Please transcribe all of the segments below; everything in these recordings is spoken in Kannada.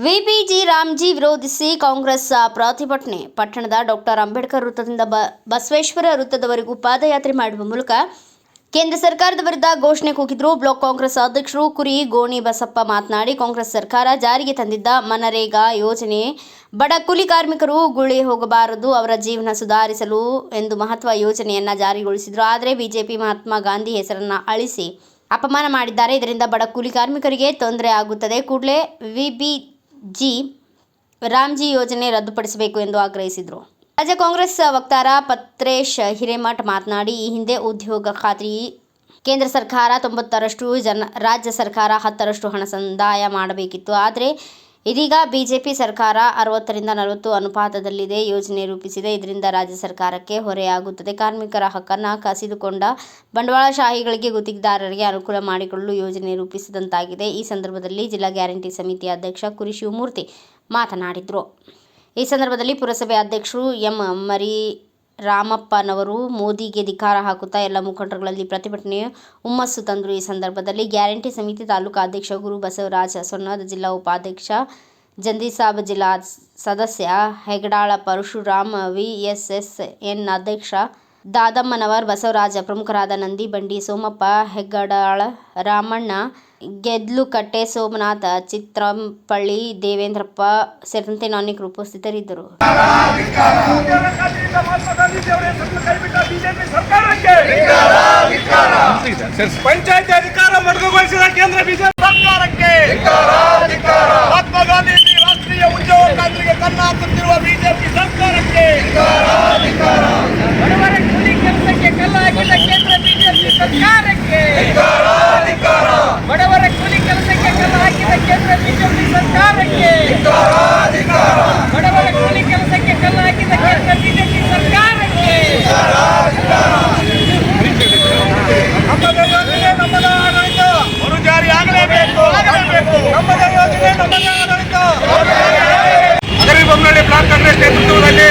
ವಿಬಿಜಿ ರಾಮ್ಜಿ ವಿರೋಧಿಸಿ ಕಾಂಗ್ರೆಸ್ ಪ್ರತಿಭಟನೆ. ಪಟ್ಟಣದ ಡಾಕ್ಟರ್ ಅಂಬೇಡ್ಕರ್ ವೃತ್ತದಿಂದ ಬಸವೇಶ್ವರ ವೃತ್ತದವರೆಗೂ ಪಾದಯಾತ್ರೆ ಮಾಡುವ ಮೂಲಕ ಕೇಂದ್ರ ಸರ್ಕಾರದ ವಿರುದ್ಧ ಘೋಷಣೆ ಕೂಗಿದ್ರು. ಬ್ಲಾಕ್ ಕಾಂಗ್ರೆಸ್ ಅಧ್ಯಕ್ಷರು ಕುರಿ ಗೋಣಿ ಬಸಪ್ಪ ಮಾತನಾಡಿ, ಕಾಂಗ್ರೆಸ್ ಸರ್ಕಾರ ಜಾರಿಗೆ ತಂದಿದ್ದ ಮನರೇಗಾ ಯೋಜನೆ ಬಡ ಕೂಲಿ ಕಾರ್ಮಿಕರು ಗುಳಿ ಹೋಗಬಾರದು, ಅವರ ಜೀವನ ಸುಧಾರಿಸಲು ಎಂದು ಮಹತ್ವ ಯೋಜನೆಯನ್ನ ಜಾರಿಗೊಳಿಸಿದ್ರು. ಆದರೆ ಬಿಜೆಪಿ ಮಹಾತ್ಮ ಗಾಂಧಿ ಹೆಸರನ್ನ ಅಳಿಸಿ ಅಪಮಾನ ಮಾಡಿದ್ದಾರೆ. ಇದರಿಂದ ಬಡ ಕೂಲಿ ಕಾರ್ಮಿಕರಿಗೆ ತೊಂದರೆ ಆಗುತ್ತದೆ. ಕೂಡಲೇ ವಿಬಿಜಿ ರಾಮ್ಜಿ ಯೋಜನೆ ರದ್ದುಪಡಿಸಬೇಕು ಎಂದು ಆಗ್ರಹಿಸಿದರು. ರಾಜ್ಯ ಕಾಂಗ್ರೆಸ್ ವಕ್ತಾರ ಪತ್ರೇಶ್ ಹಿರೇಮಠ್ ಮಾತನಾಡಿ, ಈ ಹಿಂದೆ ಉದ್ಯೋಗ ಖಾತ್ರಿ ಕೇಂದ್ರ ಸರ್ಕಾರ 90ರಷ್ಟು, ರಾಜ್ಯ ಸರ್ಕಾರ 10ರಷ್ಟು ಹಣ ಸಂದಾಯ ಮಾಡಬೇಕಿತ್ತು. ಆದರೆ ಇದೀಗ ಬಿಜೆಪಿ ಸರ್ಕಾರ 60ರಿಂದ 40 ಅನುಪಾತದಲ್ಲಿದೆ ಯೋಜನೆ ರೂಪಿಸಿದೆ. ಇದರಿಂದ ರಾಜ್ಯ ಸರ್ಕಾರಕ್ಕೆ ಹೊರೆಯಾಗುತ್ತದೆ. ಕಾರ್ಮಿಕರ ಹಕ್ಕನ್ನು ಕಸಿದುಕೊಂಡ ಬಂಡವಾಳಶಾಹಿಗಳಿಗೆ, ಗುತ್ತಿಗೆದಾರರಿಗೆ ಅನುಕೂಲ ಮಾಡಿಕೊಳ್ಳಲು ಯೋಜನೆ ರೂಪಿಸಿದಂತಾಗಿದೆ. ಈ ಸಂದರ್ಭದಲ್ಲಿ ಜಿಲ್ಲಾ ಗ್ಯಾರಂಟಿ ಸಮಿತಿಯ ಅಧ್ಯಕ್ಷ ಕುರಿ ಶಿವಮೂರ್ತಿ ಮಾತನಾಡಿದರು. ಈ ಸಂದರ್ಭದಲ್ಲಿ ಪುರಸಭೆ ಅಧ್ಯಕ್ಷರು ಎಂ ಮರಿರಾಮಪ್ಪನವರು ಮೋದಿಗೆ ಧಿಕ್ಕಾರ ಹಾಕುತ್ತಾ ಎಲ್ಲ ಮುಖಂಡರುಗಳಲ್ಲಿ ಪ್ರತಿಭಟನೆ ಹುಮ್ಮಸ್ಸು ತಂದರು. ಈ ಸಂದರ್ಭದಲ್ಲಿ ಗ್ಯಾರಂಟಿ ಸಮಿತಿ ತಾಲೂಕಾ ಅಧ್ಯಕ್ಷ ಗುರು ಬಸವರಾಜ ಸೊನ್ನದ, ಜಿಲ್ಲಾ ಉಪಾಧ್ಯಕ್ಷ ಜಂದಿಸಾಬ್, ಜಿಲ್ಲಾ ಸದಸ್ಯ ಹೆಗಡಾಳ ಪರಶುರಾಮ್, ವಿಎಸ್ಎಸ್ಎನ್ ಅಧ್ಯಕ್ಷ ದಾದಮ್ಮನವರ್, ಬಸವರಾಜ, ಪ್ರಮುಖರಾದ ನಂದಿ ಬಂಡಿ ಸೋಮಪ್ಪ, ಹೆಗ್ಗಡಾಳ ರಾಮಣ್ಣ, ಗೆದ್ಲುಕಟ್ಟೆ ಸೋಮನಾಥ, ಚಿತ್ರಪಳ್ಳಿ ದೇವೇಂದ್ರಪ್ಪ ಸೇರಿದಂತೆ ಅನೇಕರು ಉಪಸ್ಥಿತರಿದ್ದರು. ಪಂಚಾಯತ್ ಅಧಿಕಾರ ಮೊಟಕುಗೊಳಿಸಿದ ಕೇಂದ್ರ ಬಿಜೆಪಿ ಸರ್ಕಾರಕ್ಕೆ, ಮಹಾತ್ಮ ಗಾಂಧೀಜಿ ರಾಷ್ಟ್ರೀಯ ಉದ್ಯೋಗ ಖಾತ್ರಿಗೆ ಕನ್ನ ಹಾಕುತ್ತಿರುವ ಬಿಜೆಪಿ ಸರ್ಕಾರಕ್ಕೆ, ಬಡವರ ಕೂಲಿ ಕೆಲಸಕ್ಕೆ ಕಲ್ಲು ಹಾಕಿದ ಕೇಂದ್ರ ಬಿಜೆಪಿ ಸರ್ಕಾರಕ್ಕೆ, ಬಡವರ ಕೂಲಿ ಕೆಲಸಕ್ಕೆ ಕಲ್ಲು ಹಾಕಿದ ಕೇಂದ್ರ ಬಿಜೆಪಿ ಸರ್ಕಾರಕ್ಕೆ, ಬಡವರ ಕೂಲಿ ಕೆಲಸಕ್ಕೆ ಕಲ್ಲು ಹಾಕಿದ ಕೇಂದ್ರ ಬಿಜೆಪಿ ಸರ್ಕಾರಕ್ಕೆ. ನಮ್ಮದ ಯೋಜನೆ ನಮ್ಮದ ಆಡಳಿತ ಮರು ಜಾರಿ ಆಗಲೇಬೇಕು. ನಮ್ಮದ ಯೋಜನೆ ನಮ್ಮದ ಆಡಳಿತ. ಅಗರಿಬೊಮ್ಮನಹಳ್ಳಿ ಬ್ಲಾಕ್ ಕಾಂಗ್ರೆಸ್ ನೇತೃತ್ವದಲ್ಲಿ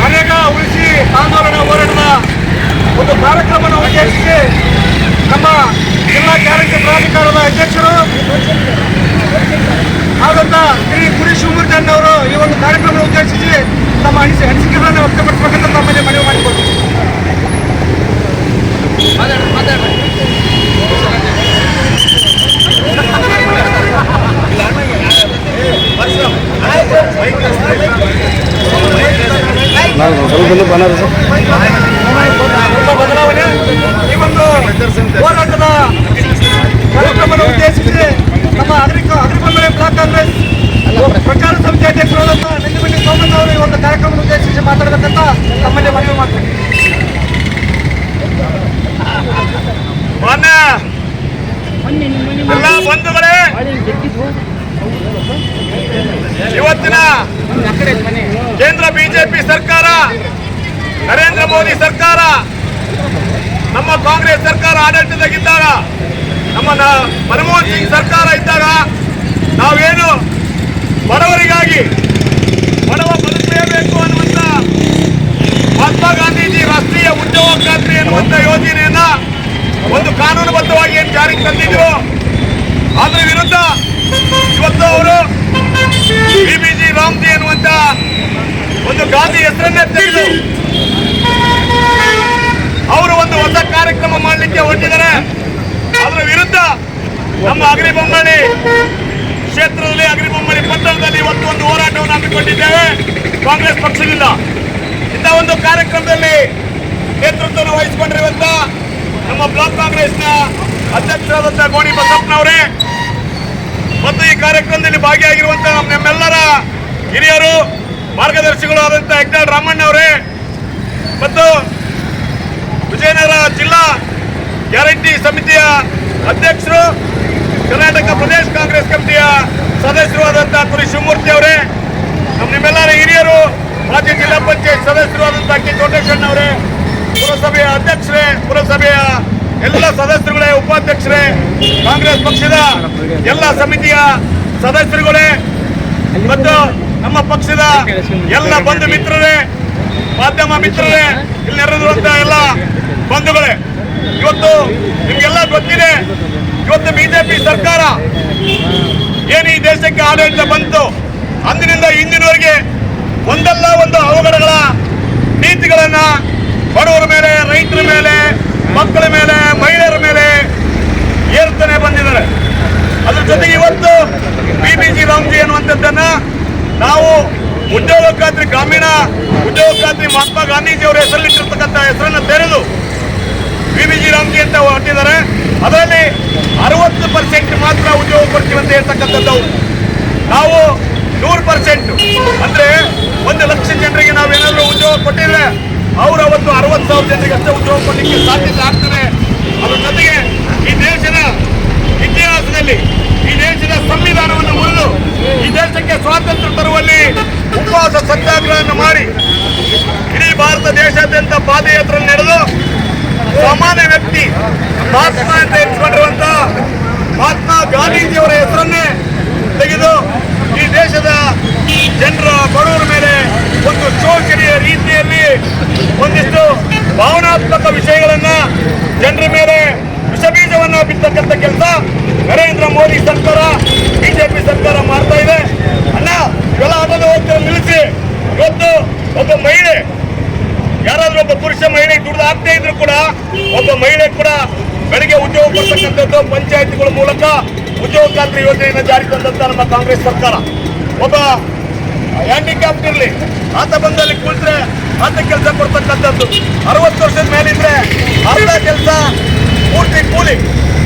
ನರೇಗಾ ಉಳಿಸಿ ಆಂದೋಲನ ಹೋರಾಟದ ಒಂದು ಕಾರ್ಯಕ್ರಮವನ್ನು ಉದ್ದೇಶಿಸಿ ನಮ್ಮ ಜಿಲ್ಲಾ ಗ್ಯಾರಂಟಿ ಪ್ರಾಧಿಕಾರದ ಅಧ್ಯಕ್ಷರು ಆದಂತ ಶ್ರೀ ಕುರಿ ಶಿವಮೂರ್ತಿ ಅವರು ಈ ಒಂದು ಕಾರ್ಯಕ್ರಮ ಉದ್ದೇಶಿಸಿ ತಮ್ಮ ಅನಿಸಿಕೆಗಳನ್ನು ವ್ಯಕ್ತಪಡಿಸಬೇಕಂತ ತಮ್ಮಲ್ಲಿ ಮನವಿ ಮಾಡಿಕೊಡ್ತೀವಿ. ಬದಲಾವಣೆ ಈ ಒಂದು ಹೋರಾಟದ ಕಾರ್ಯಕ್ರಮವನ್ನು ಉದ್ದೇಶಿಸಿ ನಮ್ಮ ಅಗ್ರಿಬೊಮ್ಮನಹಳ್ಳಿ ಬ್ಲಾಕ್ ಕಾಂಗ್ರೆಸ್ ಪ್ರಚಾರ ಸಮಿತಿ ಅಧ್ಯಕ್ಷರಾದಂತಹ ನಂದಿಬಂಡಿ ಸೋಮಣ್ಣ ಅವರು ಈ ಒಂದು ಕಾರ್ಯಕ್ರಮವನ್ನು ಉದ್ದೇಶಿಸಿ ಮಾತಾಡಬೇಕಂತ ತಮ್ಮಲ್ಲಿ ಮನವಿ ಮಾಡ್ತೀವಿ. ಎಲ್ಲ ಬಂಧುಗಳೇ, ಇವತ್ತಿನ ಕೇಂದ್ರ ಬಿಜೆಪಿ ಸರ್ಕಾರ, ನರೇಂದ್ರ ಮೋದಿ ಸರ್ಕಾರ, ನಮ್ಮ ಕಾಂಗ್ರೆಸ್ ಸರ್ಕಾರ ಆಡಳಿತದಾಗಿದ್ದಾಗ, ನಮ್ಮ ಮನಮೋಹನ್ ಸಿಂಗ್ ಸರ್ಕಾರ ಇದ್ದಾಗ ನಾವೇನು ಬಡವರಿಗಾಗಿ ಬಡವ ಬದುಕಲೇಬೇಕು ಅನ್ನುವಂಥ ಮಹಾತ್ಮ ಗಾಂಧೀಜಿ ರಾಷ್ಟ್ರೀಯ ಉದ್ಯೋಗ ಖಾತ್ರಿ ಎನ್ನುವಂಥ ಯೋಜನೆಯನ್ನ ಒಂದು ಕಾನೂನುಬದ್ಧವಾಗಿ ಏನು ಜಾರಿಗೆ ತಂದಿದ್ರು, ಅದರ ವಿರುದ್ಧ ಇವತ್ತು ಅವರು ವಿಬಿಜಿ ರಾಮ್ಜಿ ಎನ್ನುವಂಥ ಒಂದು ಗಾಂಧಿ ಹೆಸರನ್ನೇ ತೆಗೆದು ಅವರು ಒಂದು ಹೊಸ ಕಾರ್ಯಕ್ರಮ ಮಾಡಲಿಕ್ಕೆ ಹೊರಟಿದ್ದಾರೆ. ಅದರ ವಿರುದ್ಧ ನಮ್ಮ ಅಗ್ರಿಬೊಮ್ಮನಹಳ್ಳಿ ಕ್ಷೇತ್ರದಲ್ಲಿ, ಅಗ್ರಿಬೊಮ್ಮನಹಳ್ಳಿ ಪಟ್ಟಣದಲ್ಲಿ ಇವತ್ತು ಒಂದು ಹೋರಾಟವನ್ನು ಹಮ್ಮಿಕೊಂಡಿದ್ದೇವೆ ಕಾಂಗ್ರೆಸ್ ಪಕ್ಷದಿಂದ. ಇಂಥ ಒಂದು ಕಾರ್ಯಕ್ರಮದಲ್ಲಿ ನೇತೃತ್ವವನ್ನು ವಹಿಸಿಕೊಂಡಿರುವಂತ ನಮ್ಮ ಬ್ಲಾಕ್ ಕಾಂಗ್ರೆಸ್ನ ಅಧ್ಯಕ್ಷರಾದಂಥ ಗೋಣಿ ಬಸಪ್ಪನವರೇ ಮತ್ತು ಈ ಕಾರ್ಯಕ್ರಮದಲ್ಲಿ ಭಾಗಿಯಾಗಿರುವಂತಹ ನಮ್ಮೆಲ್ಲರ ಹಿರಿಯರು, ಮಾರ್ಗದರ್ಶಿಗಳು ಆದಂಥ ಹೆಗ್ಗಡಾಳ ರಾಮಣ್ಣವರೇ ಮತ್ತು ವಿಜಯನಗರ ಜಿಲ್ಲಾ ಗ್ಯಾರಂಟಿ ಸಮಿತಿಯ ಅಧ್ಯಕ್ಷರು, ಕರ್ನಾಟಕ ಪ್ರದೇಶ ಕಾಂಗ್ರೆಸ್ ಕಮಿಟಿಯ ಸದಸ್ಯರು ಆದಂತಹ ಕುರಿ ಶಿವಮೂರ್ತಿ ಅವರೇ, ನಿಮ್ಮೆಲ್ಲರ ಹಿರಿಯರು, ಮಾಜಿ ಜಿಲ್ಲಾ ಪಂಚಾಯತ್ ಸದಸ್ಯರು ಆದಂತಹ ಕೆ ಚೋಟೇಶಣ್ಣವರೇ, ಪುರಸಭೆಯ ಅಧ್ಯಕ್ಷರೇ, ಪುರಸಭೆಯ ಎಲ್ಲ ಸದಸ್ಯರುಗಳೇ, ಉಪಾಧ್ಯಕ್ಷರೇ, ಕಾಂಗ್ರೆಸ್ ಪಕ್ಷದ ಎಲ್ಲ ಸಮಿತಿಯ ಸದಸ್ಯರುಗಳೇ ಮತ್ತು ನಮ್ಮ ಪಕ್ಷದ ಎಲ್ಲ ಬಂಧು ಮಿತ್ರರೇ, ಮಾಧ್ಯಮ ಮಿತ್ರರೇ, ಇಲ್ಲಿ ನೆರೆದಿರುವಂತಹ ಎಲ್ಲ ಬಂಧುಗಳೇ, ಇವತ್ತು ನಿಮಗೆಲ್ಲ ಗೊತ್ತಿದೆ, ಇವತ್ತು ಬಿಜೆಪಿ ಸರ್ಕಾರ ಏನು ಈ ದೇಶಕ್ಕೆ ಆಡಳಿತ ಬಂತು ಅಂದಿನಿಂದ ಇಂದಿನವರೆಗೆ ಒಂದಲ್ಲ ಒಂದು ಅವಘಡಗಳ ನೀತಿಗಳನ್ನ ಬಡವರ ಮೇಲೆ, ರೈತರ ಮೇಲೆ, ಮಕ್ಕಳ ಮೇಲೆ, ಮಹಿಳೆಯರ ಮೇಲೆ ಏರ್ತಾನೆ ಬಂದಿದ್ದಾರೆ. ಅದ್ರ ಜೊತೆಗೆ ಇವತ್ತು ಬಿಬಿಜಿ ರಾಮ್ಜಿ ಅನ್ನುವಂಥದ್ದನ್ನ ನಾವು ಉದ್ಯೋಗ ಖಾತ್ರಿ, ಗ್ರಾಮೀಣ ಉದ್ಯೋಗ ಖಾತ್ರಿ ಮಹಾತ್ಮ ಗಾಂಧೀಜಿಯವರ ಹೆಸರಲ್ಲಿಟ್ಟಿರ್ತಕ್ಕಂಥ ಹೆಸರನ್ನು ತೆರೆದು ಬಿಬಿಜಿ ರಾಮ್ಜಿ ಅಂತ ಹೊರಟಿದ್ದಾರೆ. ಅದರಲ್ಲಿ 60% ಮಾತ್ರ ಉದ್ಯೋಗ ಕೊಡ್ತೀವಿ ಅಂತ ಹೇಳ್ತಕ್ಕಂಥದ್ದು. ನಾವು 100% ಅಂದ್ರೆ 1 ಲಕ್ಷ ಜನರಿಗೆ ನಾವೇನಾದ್ರೂ ಉದ್ಯೋಗ ಕೊಟ್ಟಿದ್ರೆ ಅವರು ಅವತ್ತು 60,000 ಜನರಿಗೆ ಅಷ್ಟೇ ಉದ್ಯೋಗ ಕೊಡಲಿಕ್ಕೆ ಸಾಧ್ಯತೆ ಆಗ್ತದೆ. ಅದ್ರ ಜೊತೆಗೆ ಈ ದೇಶದ ಇತಿಹಾಸದಲ್ಲಿ, ಈ ದೇಶದ ಸಂವಿಧಾನವನ್ನು ಮುರಿದು ಈ ದೇಶಕ್ಕೆ ಸ್ವಾತಂತ್ರ್ಯ ತರುವಲ್ಲಿ ಉಪವಾಸ ಸತ್ಯಾಗ್ರಹವನ್ನು ಮಾಡಿ ಇಡೀ ಭಾರತ ದೇಶಾದ್ಯಂತ ಪಾದಯಾತ್ರೆ ನಡೆದು ಸಾಮಾನ್ಯ ವ್ಯಕ್ತಿ ಮಹಾತ್ಮ ಅಂತ ಎನಿಸಿಕೊಂಡಿರುವಂತ ಮಹಾತ್ಮ ಗಾಂಧೀಜಿಯವರ ಹೆಸರನ್ನೇ ತೆಗೆದು ಈ ದೇಶದ ಜನರ, ಬಡವರ ಮೇಲೆ ಒಂದು ಶೋಷಣೆಯ ರೀತಿಯಲ್ಲಿ ಒಂದಿಷ್ಟು ಭಾವನಾತ್ಮಕ ವಿಷಯಗಳನ್ನ ಜನರ ಮೇಲೆ ವಿಷಬೀಜವನ್ನ ಬಿತ್ತಕ್ಕಂಥ ಕೆಲಸ ನರೇಂದ್ರ ಮೋದಿ ಸರ್ಕಾರ, ಬಿಜೆಪಿ ಸರ್ಕಾರ ಮಾಡ್ತಾ ಇದೆ. ಅಣ್ಣ, ಇವೆಲ್ಲ ಆಟದ ಹೋಗ್ತಾರೆ ನಿಲ್ಲಿಸಿ. ಇವತ್ತು ಒಬ್ಬ ಮಹಿಳೆ, ಯಾರಾದ್ರೂ ಒಬ್ಬ ಪುರುಷ ಮಹಿಳೆ ದುಡ್ದು ಆಗ್ತಾ ಇದ್ರು ಕೂಡ ಒಬ್ಬ ಮಹಿಳೆ ಕೂಡ ಬೆಳಿಗ್ಗೆ ಉದ್ಯೋಗ ಕೊಡ್ತಕ್ಕಂಥದ್ದು ಪಂಚಾಯತ್ಗಳ ಮೂಲಕ ಉದ್ಯೋಗ ಖಾತ್ರಿ ಯೋಜನೆಯನ್ನು ಜಾರಿ ತಂದಂತ ನಮ್ಮ ಕಾಂಗ್ರೆಸ್ ಸರ್ಕಾರ. ಒಬ್ಬ ಹ್ಯಾಂಡಿಕ್ಯಾಪ್ಟ್ ಇರಲಿ, ಆತ ಬಂದಲ್ಲಿ ಕುಳಿತರೆ ಆತ ಕೆಲಸ ಕೊಡ್ತಕ್ಕಂಥದ್ದು. 60 ವರ್ಷದ ಮೇಲಿದ್ರೆ ಅರ್ಧ ಕೆಲಸ, ಪೂರ್ತಿ ಕೂಲಿ.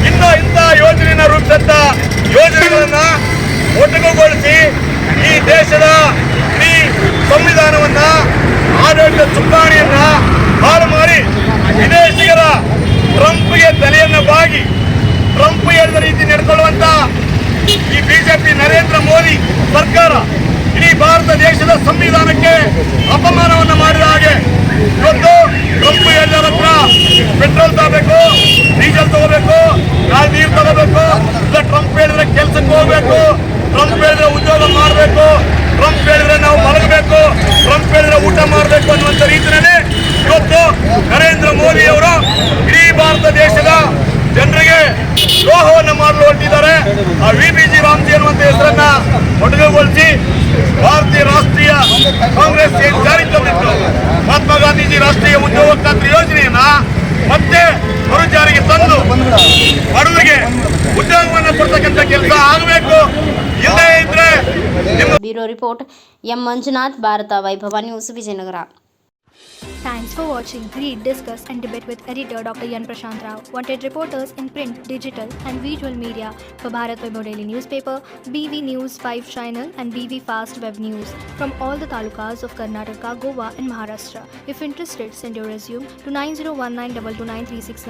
ಇನ್ನು ಇಂಥ ಯೋಜನೆಯನ್ನು ರೂಪಿಸಂತ ಯೋಜನೆಗಳನ್ನ ಒಟ್ಟುಗೊಳಿಸಿ ಈ ದೇಶದ ಈ ಸಂವಿಧಾನವನ್ನ, ಆಡಳಿತ ಚುಕ್ಕಾಣಿಯನ್ನ ಹಾಳು ಮಾಡಿ ವಿದೇಶಿಗರ ಟ್ರಂಪ್ಗೆ ತಲೆಯನ್ನ ಬಾಗಿ ಟ್ರಂಪ್ ಹೇಳಿದ ರೀತಿ ನಡ್ಕೊಳ್ಳುವಂತ ಈ ಬಿಜೆಪಿ ನರೇಂದ್ರ ಮೋದಿ ಸರ್ಕಾರ ಇಡೀ ಭಾರತ ದೇಶದ ಸಂವಿಧಾನಕ್ಕೆ ಅಪಮಾನವನ್ನು ಮಾಡಿದ ಹಾಗೆ ಇವತ್ತು ಟ್ರಂಪ್ ಹೇಳಿದರ ಹತ್ರ ಪೆಟ್ರೋಲ್ ತಗೋಬೇಕು, ಡೀಸೆಲ್ ತಗೋಬೇಕು, ನೀರು ತಗೋಬೇಕು, ಇಲ್ಲ ಟ್ರಂಪ್ ಹೇಳಿದ್ರೆ ಕೆಲ್ಸಕ್ಕೆ ಹೋಗ್ಬೇಕು, ಟ್ರಂಪ್ ಹೇಳಿದ್ರೆ ಉದ್ಯೋಗ ಮಾಡಬೇಕು, ಟ್ರಂಪ್ ಹೇಳಿದ್ರೆ ನಾವು ಮಲಗಬೇಕು, ಟ್ರಂಪ್ ಹೇಳಿದ್ರೆ ಊಟ ಮಾಡಬೇಕು ಅನ್ನುವಂಥ ರೀತಿಯಲ್ಲಿ ಇವತ್ತು ನರೇಂದ್ರ ಮೋದಿ ಅವರು ಇಡೀ ಭಾರತ ದೇಶದ ಜನರಿಗೆ ದ್ರೋಹವನ್ನು ಮಾಡಲು ಹೊರಟಿದ್ದಾರೆ. ಆ ಬಿಬಿಜಿ ರಾಮ್ಜಿ ಅನ್ನುವಂಥ ಹೆಸರನ್ನ ಒಟ್ಟುಗೊಳಿಸಿ ಭಾರತೀಯ ರಾಷ್ಟ್ರೀಯ ಕಾಂಗ್ರೆಸ್ ಜಾರಿ ತಂದಿತ್ತು ಮಹಾತ್ಮ ಗಾಂಧೀಜಿ ರಾಷ್ಟ್ರೀಯ ಉದ್ಯೋಗ ಖಾತ್ರಿ ಯೋಜನೆಯನ್ನ ಮತ್ತೆ ಮರು ಜಾರಿಗೆ ತಂದು ಬಡವರಿಗೆ ಉದ್ಯೋಗವನ್ನು ಕೊಡ್ತಕ್ಕಂಥ ಕೆಲಸ ಆಗಬೇಕು. ಇಲ್ಲದೇ ಇದ್ರೆ bureau report M Manjunath, Bharatha Vaibhava news, Vijayanagara. Thanks for watching. Read, discuss and debate with editor Dr. Yan Prashant Rao. Wanted reporters in print, digital and visual media for Bharat Vaibhav Daily Newspaper, BV News 5 Channel and BV Fast Web News from all the talukas of Karnataka, Goa and Maharashtra. If interested, send your resume to 9019229369.